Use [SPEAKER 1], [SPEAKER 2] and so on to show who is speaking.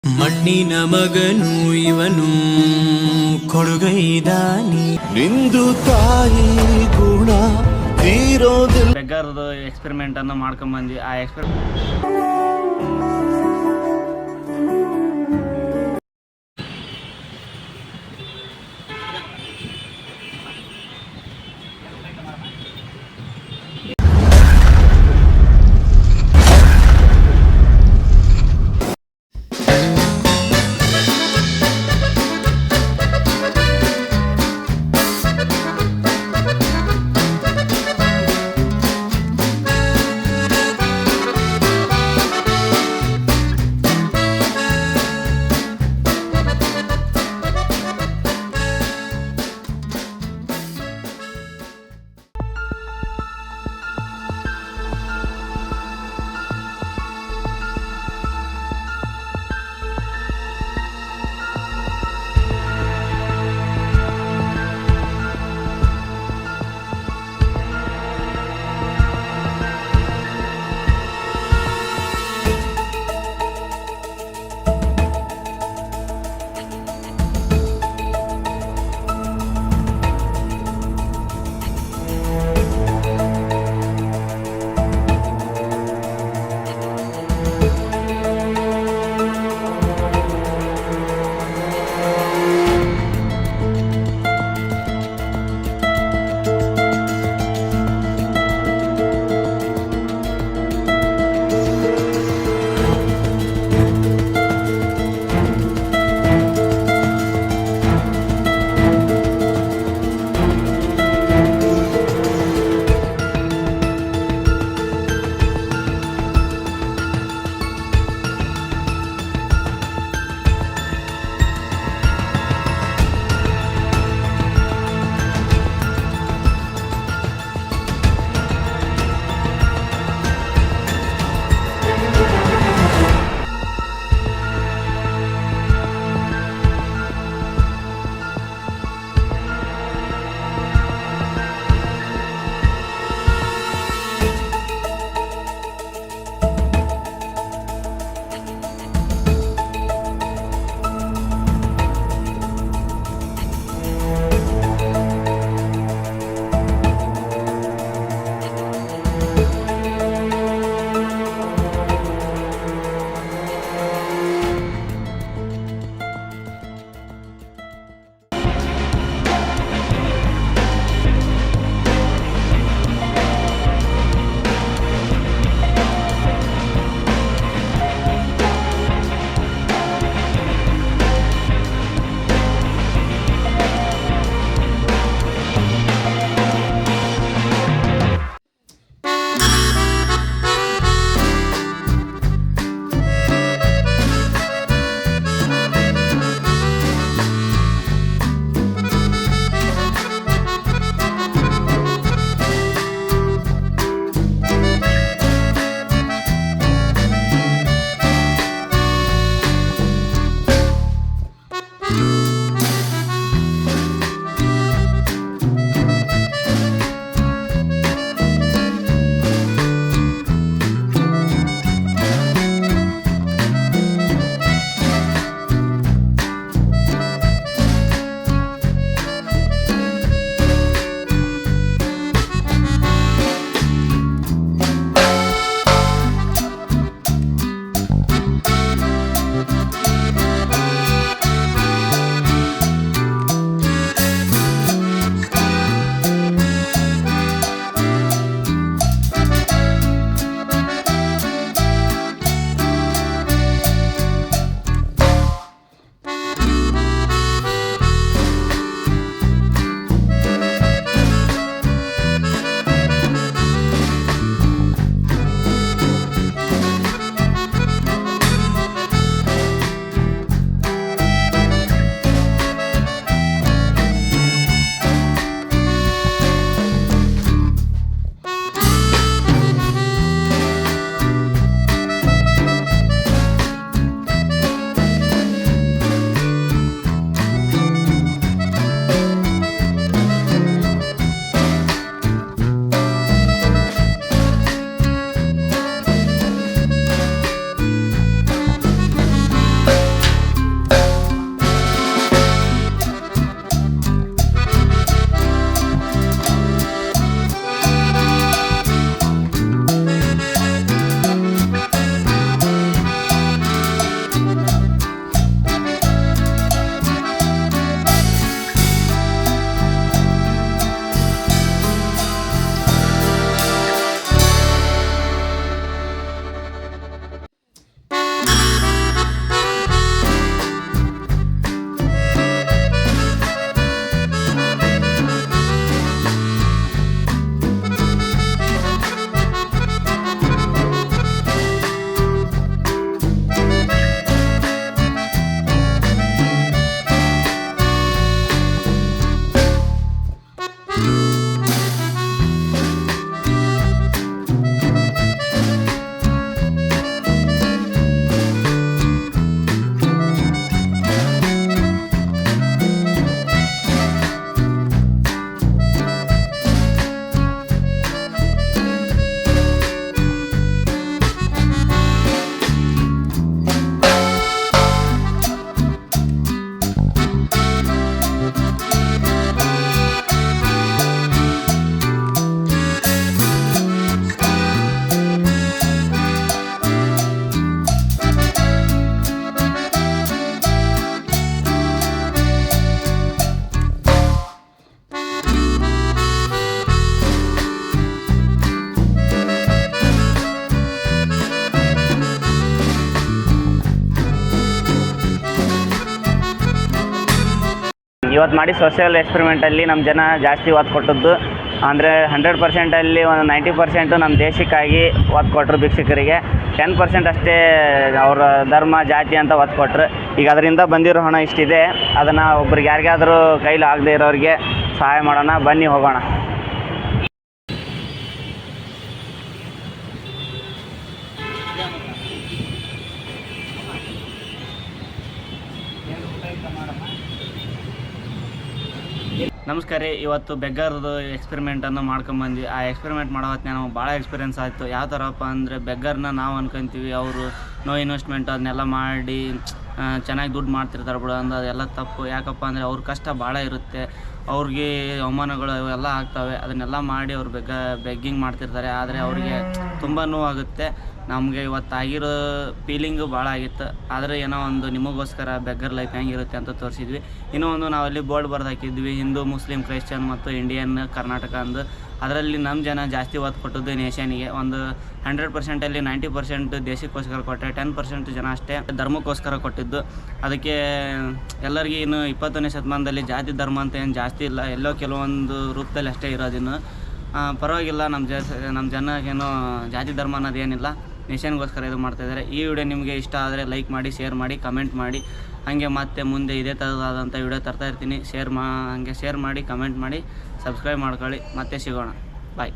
[SPEAKER 1] ಮಣ್ಣಿನ ಮಗನು ಇವನು ಕೊಡುಗೈದಾನಿ
[SPEAKER 2] ನಿಂದು ತಾಯಿ ಗುಣ ತೀರೋದಿಲ್ಲ.
[SPEAKER 3] ಬೆಗ್ಗರ್ದು ಎಕ್ಸ್ಪೆರಿಮೆಂಟ್ ಅನ್ನು ಮಾಡ್ಕೊಂಬಂದ್ವಿ. ಆ ಎಕ್ಸ್ಪೆರಿಮೆಂಟ್ ಇವತ್ತು ಮಾಡಿ ಸೋಷಿಯಲ್ ಎಕ್ಸ್ಪೆರಿಮೆಂಟಲ್ಲಿ ನಮ್ಮ ಜನ ಜಾಸ್ತಿ ಒತ್ತು ಕೊಟ್ಟದ್ದು ಅಂದರೆ 100%ಅಲ್ಲಿ ಒಂದು 90% ನಮ್ಮ ದೇಶಕ್ಕಾಗಿ ಒತ್ತು ಕೊಟ್ಟರು ಭಿಕ್ಷುಕರಿಗೆ. 10% ಅಷ್ಟೇ ಅವರ ಧರ್ಮ ಜಾತಿ ಅಂತ ಒತ್ತು ಕೊಟ್ಟರು. ಈಗ ಅದರಿಂದ ಬಂದಿರೋ ಹಣ ಇಷ್ಟಿದೆ, ಅದನ್ನು ಒಬ್ರಿಗೆ ಯಾರಿಗಾದರೂ ಕೈಲಿ ಆಗದೆ ಇರೋರಿಗೆ ಸಹಾಯ ಮಾಡೋಣ, ಬನ್ನಿ ಹೋಗೋಣ. ನಮಸ್ಕಾರ ರೀ. ಇವತ್ತು ಬೆಗ್ಗರ್ದು ಎಕ್ಸ್ಪೆರಿಮೆಂಟನ್ನು ಮಾಡ್ಕೊಂಬಂದ್ವಿ. ಆ ಎಕ್ಸ್ಪೆರಿಮೆಂಟ್ ಮಾಡೋ ಹೊತ್ತಿನ ನಾವು ಭಾಳ ಎಕ್ಸ್ಪೀರಿಯೆನ್ಸ್ ಆಯಿತು. ಯಾವ ಥರಪ್ಪ ಅಂದರೆ ಬೆಗ್ಗರ್ನ ನಾವು ಅನ್ಕೊಂತೀವಿ ಅವರು ನೋ ಇನ್ವೆಸ್ಟ್ಮೆಂಟ್ ಅದನ್ನೆಲ್ಲ ಮಾಡಿ ಚೆನ್ನಾಗಿ ದುಡ್ಡು ಮಾಡ್ತಿರ್ತಾರೆ ಬಿಡು ಅಂದು, ಅದೆಲ್ಲ ತಪ್ಪು. ಯಾಕಪ್ಪ ಅಂದರೆ ಅವ್ರ ಕಷ್ಟ ಭಾಳ ಇರುತ್ತೆ, ಅವ್ರಿಗೆ ಅವಮಾನಗಳು ಅವೆಲ್ಲ ಆಗ್ತವೆ. ಅದನ್ನೆಲ್ಲ ಮಾಡಿ ಅವ್ರು ಬೆಗ್ಗಿಂಗ್ ಮಾಡ್ತಿರ್ತಾರೆ. ಆದರೆ ಅವ್ರಿಗೆ ತುಂಬ ನೋವಾಗುತ್ತೆ. ನಮಗೆ ಇವತ್ತಾಗಿರೋ ಫೀಲಿಂಗು ಭಾಳ ಆಗಿತ್ತು. ಆದರೆ ಏನೋ ಒಂದು ನಿಮಗೋಸ್ಕರ ಬೆಗ್ಗರ್ ಲೈಫ್ ಹೆಂಗಿರುತ್ತೆ ಅಂತ ತೋರಿಸಿದ್ವಿ. ಇನ್ನೂ ಒಂದು ನಾವಲ್ಲಿ ಬೋರ್ಡ್ ಬರೆದು ಹಾಕಿದ್ವಿ, ಹಿಂದೂ, ಮುಸ್ಲಿಂ, ಕ್ರೈಶ್ಚನ್ ಮತ್ತು ಇಂಡಿಯನ್ ಕರ್ನಾಟಕ ಅಂದು. ಅದರಲ್ಲಿ ನಮ್ಮ ಜನ ಜಾಸ್ತಿ ಒತ್ತು ಕೊಟ್ಟದ್ದು ನೇಷನಿಗೆ. ಒಂದು 100%ಅಲ್ಲಿ 90% ದೇಶಕ್ಕೋಸ್ಕರ ಕೊಟ್ಟರೆ, 10% ಜನ ಅಷ್ಟೇ ಧರ್ಮಕ್ಕೋಸ್ಕರ ಕೊಟ್ಟಿದ್ದು. ಅದಕ್ಕೆ ಎಲ್ಲರಿಗೂ ಇನ್ನು 20ನೇ ಶತಮಾನದಲ್ಲಿ ಜಾತಿ ಧರ್ಮ ಅಂತ ಏನು ಜಾಸ್ತಿ ಇಲ್ಲ, ಎಲ್ಲೋ ಕೆಲವೊಂದು ರೂಪದಲ್ಲಿ ಅಷ್ಟೇ ಇರೋದಿನ್ನು. ಪರವಾಗಿಲ್ಲ, ನಮ್ಮ ಜನಕ್ಕೇನೋ ಜಾತಿ ಧರ್ಮ ಅನ್ನೋದೇನಿಲ್ಲ, ನೇಷನ್ಗೋಸ್ಕರ ಇದು ಮಾಡ್ತಾಯಿದ್ದಾರೆ. ಈ ವಿಡಿಯೋ ನಿಮಗೆ ಇಷ್ಟ ಆದರೆ ಲೈಕ್ ಮಾಡಿ, ಶೇರ್ ಮಾಡಿ, ಕಮೆಂಟ್ ಮಾಡಿ. ಹಾಗೆ ಮತ್ತೆ ಮುಂದೆ ಇದೇ ಥರದಾದಂಥ ವಿಡಿಯೋ ತರ್ತಾ ಇರ್ತೀನಿ. ಶೇರ್ ಮಾಡಿ, ಕಮೆಂಟ್ ಮಾಡಿ, ಸಬ್ಸ್ಕ್ರೈಬ್ ಮಾಡ್ಕೊಳ್ಳಿ. ಮತ್ತೆ ಸಿಗೋಣ. ಬಾಯ್.